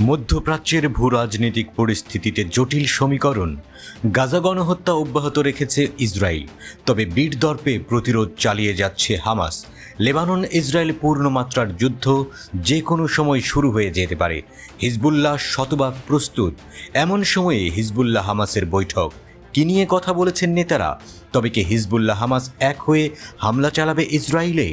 মধ্যপ্রাচ্যের ভূরাজনৈতিক পরিস্থিতিতে জটিল সমীকরণ। গাজা গণহত্যা অব্যাহত রেখেছে ইসরায়েল, তবে বীরদর্পে প্রতিরোধ চালিয়ে যাচ্ছে হামাস। লেবানন ইসরায়েল পূর্ণমাত্রার যুদ্ধ যে কোনো সময় শুরু হয়ে যেতে পারে। হিজবুল্লাহ শতভাগ প্রস্তুত। এমন সময়ে হিজবুল্লাহ হামাসের বৈঠক কি নিয়ে কথা বলেছেন নেতারা? তবে কি হিজবুল্লাহ হামাস এক হয়ে হামলা চালাবে ইসরায়েলে?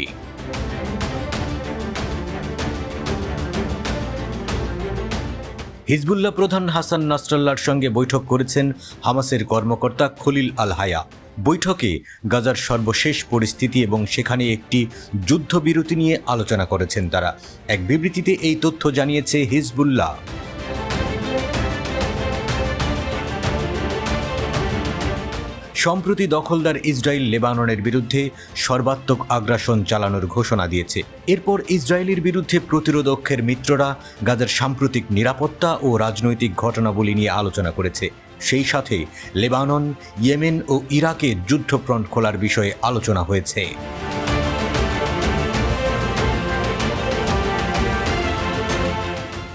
হিজবুল্লাহ প্রধান হাসান নাসরাল্লাহর সঙ্গে বৈঠক করেছেন হামাসের কর্মকর্তা খলিল আল হায়া। বৈঠকে গাজার সর্বশেষ পরিস্থিতি এবং সেখানে একটি যুদ্ধবিরতি নিয়ে আলোচনা করেছেন তারা। এক বিবৃতিতে এই তথ্য জানিয়েছে হিজবুল্লাহ। সম্প্রতি দখলদার ইসরায়েল লেবাননের বিরুদ্ধে সর্বাত্মক আগ্রাসন চালানোর ঘোষণা দিয়েছে। এরপর ইসরায়েলের বিরুদ্ধে প্রতিরোধকের মিত্ররা গাজার সাম্প্রতিক নিরাপত্তা ও রাজনৈতিক ঘটনাবলী নিয়ে আলোচনা করেছে। সেই সাথে লেবানন, ইয়েমেন ও ইরাকে যুদ্ধফ্রন্ট খোলার বিষয়ে আলোচনা হয়েছে।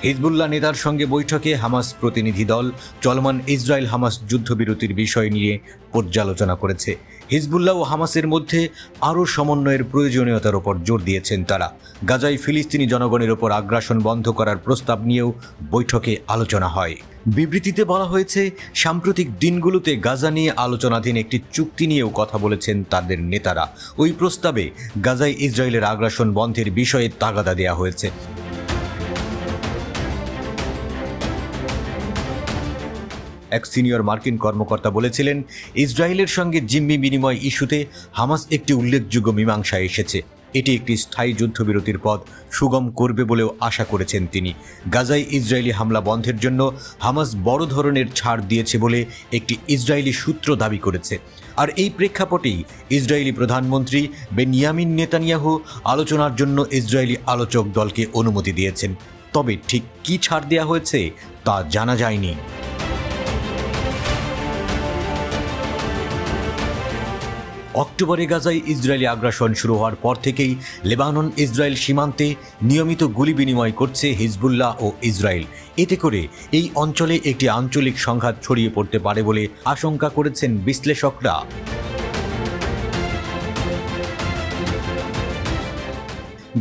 হিজবুল্লাহ নেতার সঙ্গে বৈঠকে হামাস প্রতিনিধি দল চলমান ইসরায়েল হামাস যুদ্ধবিরতির বিষয় নিয়ে পর্যালোচনা করেছে। হিজবুল্লাহ ও হামাসের মধ্যে আরও সমন্বয়ের প্রয়োজনীয়তার ওপর জোর দিয়েছেন তারা। গাজায় ফিলিস্তিনি জনগণের ওপর আগ্রাসন বন্ধ করার প্রস্তাব নিয়েও বৈঠকে আলোচনা হয়। বিবৃতিতে বলা হয়েছে, সাম্প্রতিক দিনগুলোতে গাজা নিয়ে আলোচনাধীন একটি চুক্তি নিয়েও কথা বলেছেন তাদের নেতারা। ওই প্রস্তাবে গাজায় ইসরায়েলের আগ্রাসন বন্ধের বিষয়ে তাগাদা দেওয়া হয়েছে। এক সিনিয়র মার্কিন কর্মকর্তা বলেছিলেন, ইসরায়েলের সঙ্গে জিম্মি বিনিময় ইস্যুতে হামাস একটি উল্লেখযোগ্য মীমাংসায় এসেছে। এটি একটি স্থায়ী যুদ্ধবিরতির পথ সুগম করবে বলেও আশা করেছেন তিনি। গাজায় ইসরায়েলি হামলা বন্ধের জন্য হামাস বড় ধরনের ছাড় দিয়েছে বলে একটি ইসরায়েলি সূত্র দাবি করেছে। আর এই প্রেক্ষাপটেই ইসরায়েলি প্রধানমন্ত্রী বেনিয়ামিন নেতানিয়াহু আলোচনার জন্য ইসরায়েলি আলোচক দলকে অনুমতি দিয়েছেন। তবে ঠিক কী ছাড় দেওয়া হয়েছে তা জানা যায়নি। অক্টোবরে গাজায় ইসরায়েলি আগ্রাসন শুরু হওয়ার পর থেকেই লেবানন ইসরায়েল সীমান্তে নিয়মিত গুলি বিনিময় করছে হিজবুল্লাহ ও ইসরায়েল। এতে করে এই অঞ্চলে একটি আঞ্চলিক সংঘাত ছড়িয়ে পড়তে পারে বলে আশঙ্কা করেছেন বিশ্লেষকরা।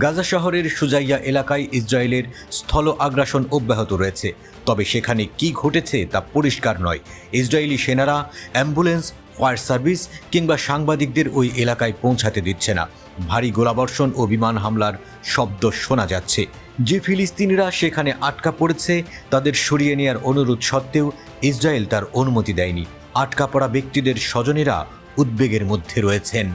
গাজা শহরের সুজাইয়া এলাকায় ইসরায়েলের স্থল আগ্রাসন অব্যাহত রয়েছে, তবে সেখানে কি ঘটেছে তা পরিষ্কার নয়। ইসরায়েলি সেনারা অ্যাম্বুলেন্স, ফায়ার সার্ভিস কিংবা সাংবাদিকদের ওই এলাকায় পৌঁছাতে দিচ্ছে না। ভারী গোলাবর্ষণ ও বিমান হামলার শব্দ শোনা যাচ্ছে। যে ফিলিস্তিনিরা সেখানে আটকা পড়েছে তাদের সরিয়ে নেওয়ার অনুরোধ সত্ত্বেও ইসরায়েল তার অনুমতি দেয়নি। আটকা পড়া ব্যক্তিদের স্বজনেরা উদ্বেগের মধ্যে রয়েছেন।